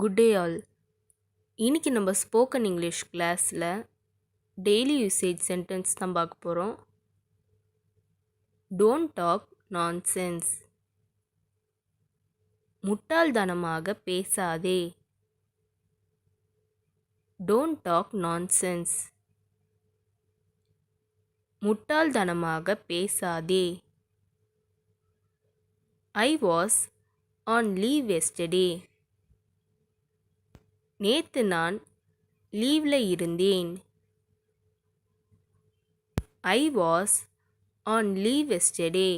Good day ஆல். இன்னைக்கு நம்ம ஸ்போக்கன் இங்கிலீஷ் கிளாஸில் டெய்லி யூசேஜ் சென்டென்ஸ் தான் பார்க்க போகிறோம். Don't talk nonsense. முட்டாள்தனமாக பேசாதே. Don't talk nonsense. முட்டாள்தனமாக பேசாதே. I was on leave yesterday. நேத்து நான் லீவ்ல இருந்தேன். I was on leave yesterday.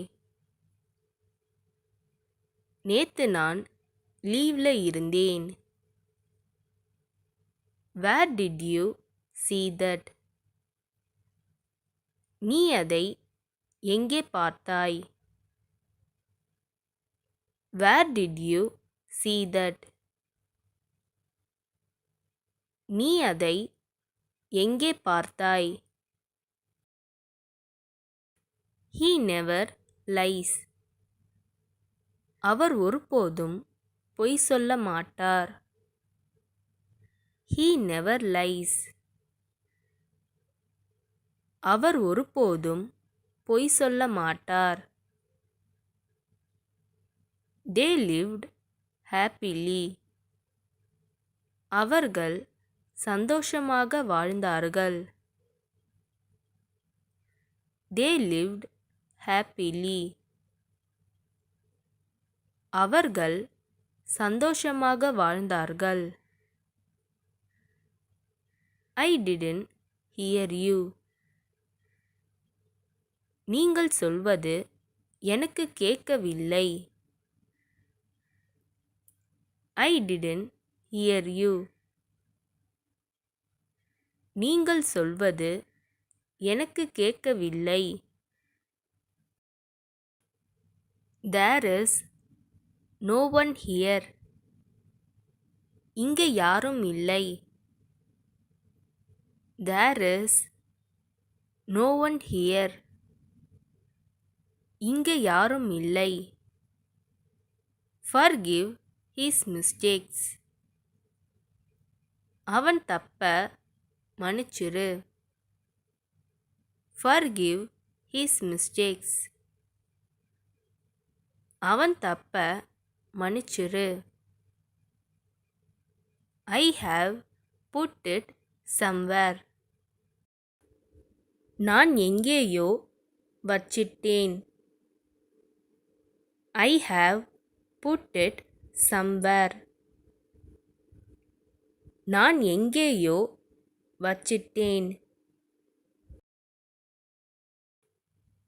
நேத்து நான் லீவ்ல இருந்தேன். Where did you see that? நீ அதை எங்கே பார்த்தாய்? Where did you see that? நீ அதை எங்கே பார்த்தாய்? He never lies. அவர் ஒருபோதும் பொய் சொல்ல மாட்டார். He never lies. அவர் ஒருபோதும் பொய் சொல்ல மாட்டார். They lived happily. அவர்கள் சந்தோஷமாக வாழ்ந்தார்கள். They lived happily. அவர்கள் சந்தோஷமாக வாழ்ந்தார்கள். I didn't hear you. நீங்கள் சொல்வது எனக்கு கேட்கவில்லை. I didn't hear you. நீங்கள் சொல்வது எனக்கு கேட்கவில்லை. There is no one here. இங்கே யாரும் இல்லை. There is no one here. இங்கே யாரும் இல்லை. Forgive his mistakes. அவன் தப்ப மன்னிச்சிரு. Forgive his mistakes. அவன் தப்ப மன்னிச்சிரு. I have put it somewhere. நான் எங்கேயோ வச்சிட்டேன். I have put it somewhere. நான் எங்கேயோ வச்சிட்டேன்.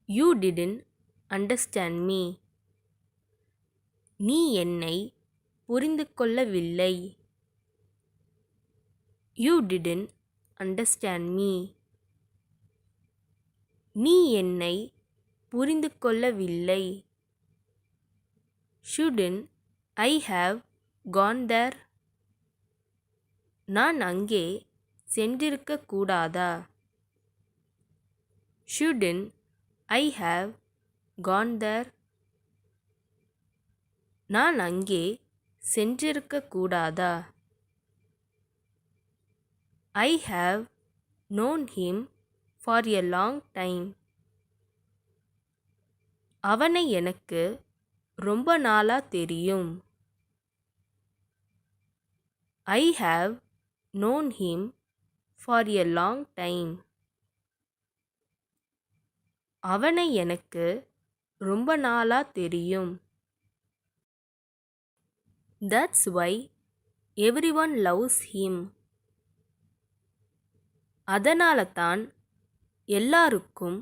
You didn't understand me. நீ என்னை புரிந்து கொள்ளவில்லை. You didn't understand me. நீ என்னை புரிந்து கொள்ளவில்லை. Shouldn't I have gone there? நான் அங்கே சென்றிருக்க கூடாதா? Shouldn't I have gone there? நான் அங்கே சென்றிருக்க கூடாதா? I have known him for a long time. அவனை எனக்கு ரொம்ப நாளா தெரியும். I have known him for a long time. அவனை எனக்கு ரொம்ப நாளா தெரியும். That's why everyone loves him. அதனால தான் எல்லாருக்கும்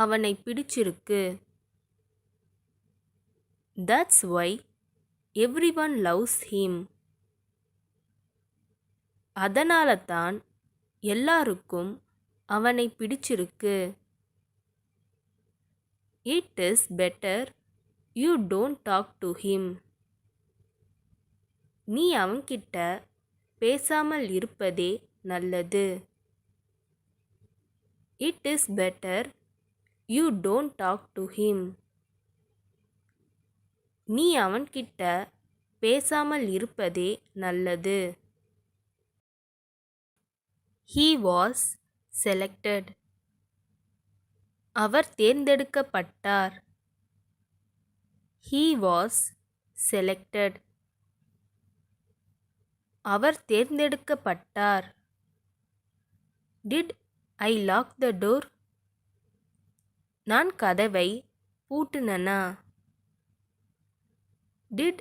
அவனை பிடிச்சிருக்கு. That's why everyone loves him. அதனால தான் எல்லாருக்கும் அவனை பிடிச்சிருக்கு. It is better you don't talk to him. நீ அவன்கிட்ட பேசாமல் இருப்பதே நல்லது. It is better you don't talk to him. நீ அவன்கிட்ட பேசாமல் இருப்பதே நல்லது. He was selected. அவர் தேர்ந்தெடுக்கப்பட்டார். He was selected. அவர் தேர்ந்தெடுக்கப்பட்டார். Did I lock the door? நான் கதவை பூட்டுனனா? Did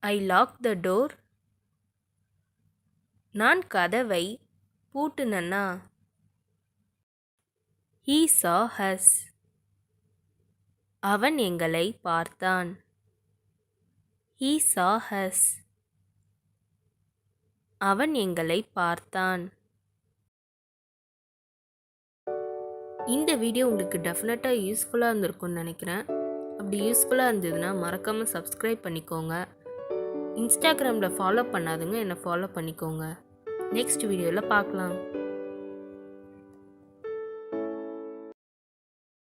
I lock the door? நான் கதவை பூட்டுனனா? He saw us. அவன் எங்களை பார்த்தான். He saw us. அவன் எங்களை பார்த்தான். இந்த வீடியோ உங்களுக்கு டெஃபினட்டாக யூஸ்ஃபுல்லாக இருந்திருக்கும்னு நினைக்கிறேன். அப்படி யூஸ்ஃபுல்லாக இருந்ததுன்னா மறக்காமல் சப்ஸ்கிரைப் பண்ணிக்கோங்க. இன்ஸ்டாகிராமில் ஃபாலோ பண்ணாதுங்க என்னை ஃபாலோ பண்ணிக்கோங்க. நெக்ஸ்ட் வீடியோவில் பார்க்கலாம்.